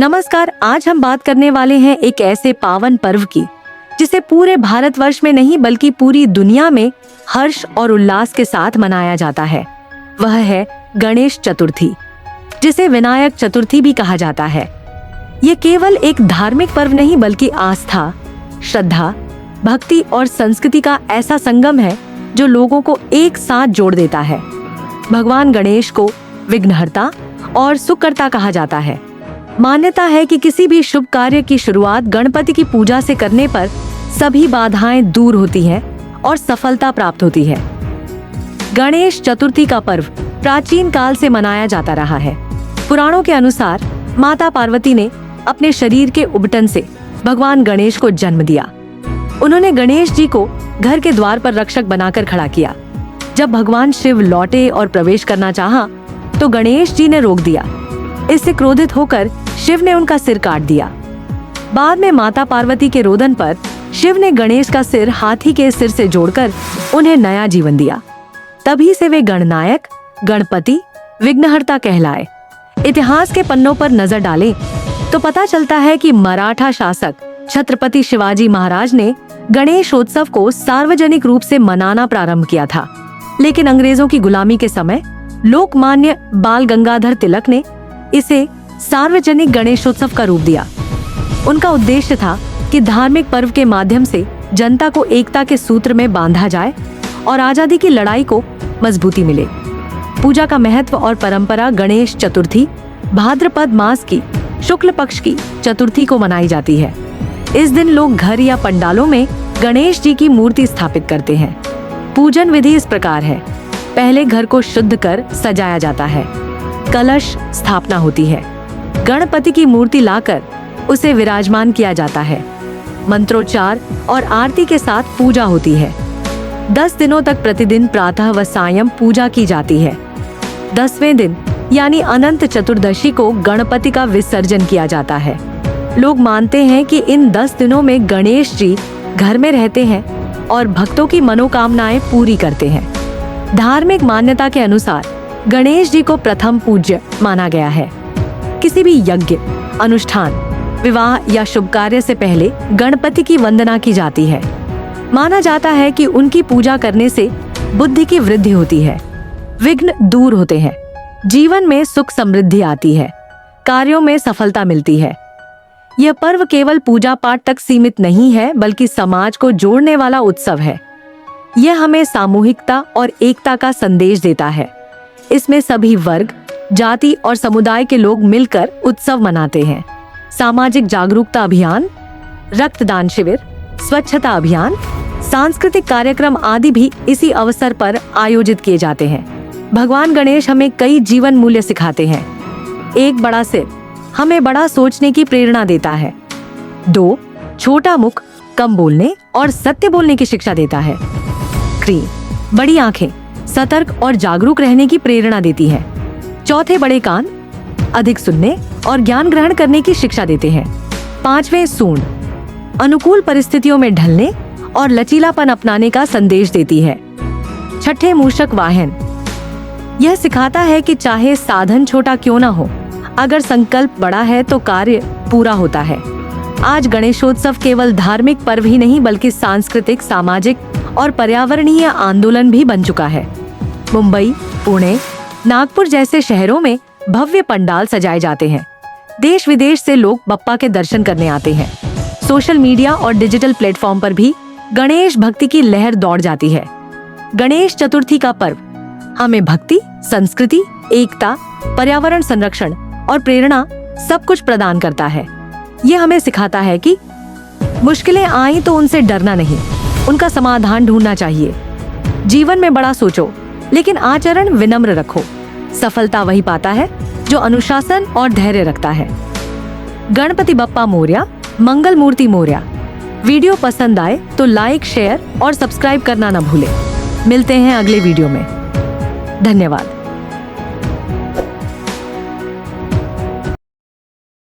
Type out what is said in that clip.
नमस्कार, आज हम बात करने वाले हैं एक ऐसे पावन पर्व की जिसे पूरे भारतवर्ष में नहीं बल्कि पूरी दुनिया में हर्ष और उल्लास के साथ मनाया जाता है। वह है गणेश चतुर्थी, जिसे विनायक चतुर्थी भी कहा जाता है। ये केवल एक धार्मिक पर्व नहीं बल्कि आस्था, श्रद्धा, भक्ति और संस्कृति का ऐसा संगम है जो लोगों को एक साथ जोड़ देता है। भगवान गणेश को विघ्नहर्ता और सुखकर्ता कहा जाता है। मान्यता है कि किसी भी शुभ कार्य की शुरुआत गणपति की पूजा से करने पर सभी बाधाएं दूर होती हैं और सफलता प्राप्त होती है। गणेश चतुर्थी का पर्व प्राचीन काल से मनाया जाता रहा है। पुराणों के अनुसार माता पार्वती ने अपने शरीर के उबटन से भगवान गणेश को जन्म दिया। उन्होंने गणेश जी को घर के द्वार पर रक्षक बनाकर खड़ा किया। जब भगवान शिव लौटे और प्रवेश करना चाहा, तो गणेश जी ने रोक दिया। इससे क्रोधित होकर शिव ने उनका सिर काट दिया। बाद में माता पार्वती के रोदन पर शिव ने गणेश का सिर हाथी के सिर से जोड़कर उन्हें नया जीवन दिया। तभी से वे गणनायक, गणपति, विघ्नहर्ता कहलाए। इतिहास के पन्नों पर नजर डालें तो पता चलता है कि मराठा शासक छत्रपति शिवाजी महाराज ने गणेशोत्सव को सार्वजनिक रूप से मनाना प्रारंभ किया था। लेकिन अंग्रेजों की गुलामी के समय लोकमान्य बाल गंगाधर तिलक ने इसे सार्वजनिक गणेशोत्सव का रूप दिया। उनका उद्देश्य था कि धार्मिक पर्व के माध्यम से जनता को एकता के सूत्र में बांधा जाए और आजादी की लड़ाई को मजबूती मिले। पूजा का महत्व और परंपरा गणेश चतुर्थी भाद्रपद मास की शुक्ल पक्ष की चतुर्थी को मनाई जाती है। इस दिन लोग घर या पंडालों में गणेश जी की मूर्ति स्थापित करते हैं। पूजन विधि इस प्रकार है। पहले घर को शुद्ध कर सजाया जाता है। कलश स्थापना होती है। गणपति की मूर्ति लाकर उसे विराजमान किया जाता है। मंत्रोच्चार और आरती के साथ पूजा होती है। 10 दिनों तक प्रतिदिन प्रातः व सायं पूजा की जाती है। 10वें दिन यानी अनंत चतुर्दशी को गणपति का विसर्जन किया जाता है। लोग मानते हैं कि इन 10 दिनों में गणेश जी घर में रहते हैं और भक्तों की मनोकामनाएं पूरी करते हैं। धार्मिक मान्यता के अनुसार गणेश जी को प्रथम पूज्य माना गया है। किसी भी यज्ञ, अनुष्ठान, विवाह या शुभ कार्य से पहले गणपति की वंदना की जाती है। माना जाता है कि उनकी पूजा करने से बुद्धि की वृद्धि होती है, विघ्न दूर होते हैं, जीवन में सुख समृद्धि आती है, कार्यों में सफलता मिलती है। यह पर्व केवल पूजा पाठ तक सीमित नहीं है बल्कि समाज को जोड़ने वाला उत्सव है। यह हमें सामूहिकता और एकता का संदेश देता है। इसमें सभी वर्ग, जाति और समुदाय के लोग मिलकर उत्सव मनाते हैं। सामाजिक जागरूकता अभियान, रक्तदान शिविर, स्वच्छता अभियान, सांस्कृतिक कार्यक्रम आदि भी इसी अवसर पर आयोजित किए जाते हैं। भगवान गणेश हमें कई जीवन मूल्य सिखाते हैं। 1 बड़ा सिर हमें बड़ा सोचने की प्रेरणा देता है। 2 छोटा मुख कम बोलने और सत्य बोलने की शिक्षा देता है। 3 बड़ी आंखें सतर्क और जागरूक रहने की प्रेरणा देती है। 4 बड़े कान अधिक सुनने और ज्ञान ग्रहण करने की शिक्षा देते हैं। 5वें सूंड अनुकूल परिस्थितियों में ढलने और लचीलापन अपनाने का संदेश देती है। 6 मूषक वाहन यह सिखाता है कि चाहे साधन छोटा क्यों ना हो, अगर संकल्प बड़ा है तो कार्य पूरा होता है। आज गणेशोत्सव केवल धार्मिक पर्व ही नहीं बल्कि सांस्कृतिक, सामाजिक और पर्यावरणीय आंदोलन भी बन चुका है। मुंबई, पुणे, नागपुर जैसे शहरों में भव्य पंडाल सजाए जाते हैं। देश विदेश से लोग बप्पा के दर्शन करने आते हैं। सोशल मीडिया और डिजिटल प्लेटफॉर्म पर भी गणेश भक्ति की लहर दौड़ जाती है। गणेश चतुर्थी का पर्व हमें भक्ति, संस्कृति, एकता, पर्यावरण संरक्षण और प्रेरणा सब कुछ प्रदान करता है। यह हमें सिखाता है कि मुश्किलें आई तो उनसे डरना नहीं, उनका समाधान ढूंढना चाहिए। जीवन में बड़ा सोचो लेकिन आचरण विनम्र रखो। सफलता वही पाता है जो अनुशासन और धैर्य रखता है। गणपति बप्पा मोरया, मंगल मूर्ति मोरया। वीडियो पसंद आए तो लाइक, शेयर और सब्सक्राइब करना न भूलें। मिलते हैं अगले वीडियो में। धन्यवाद।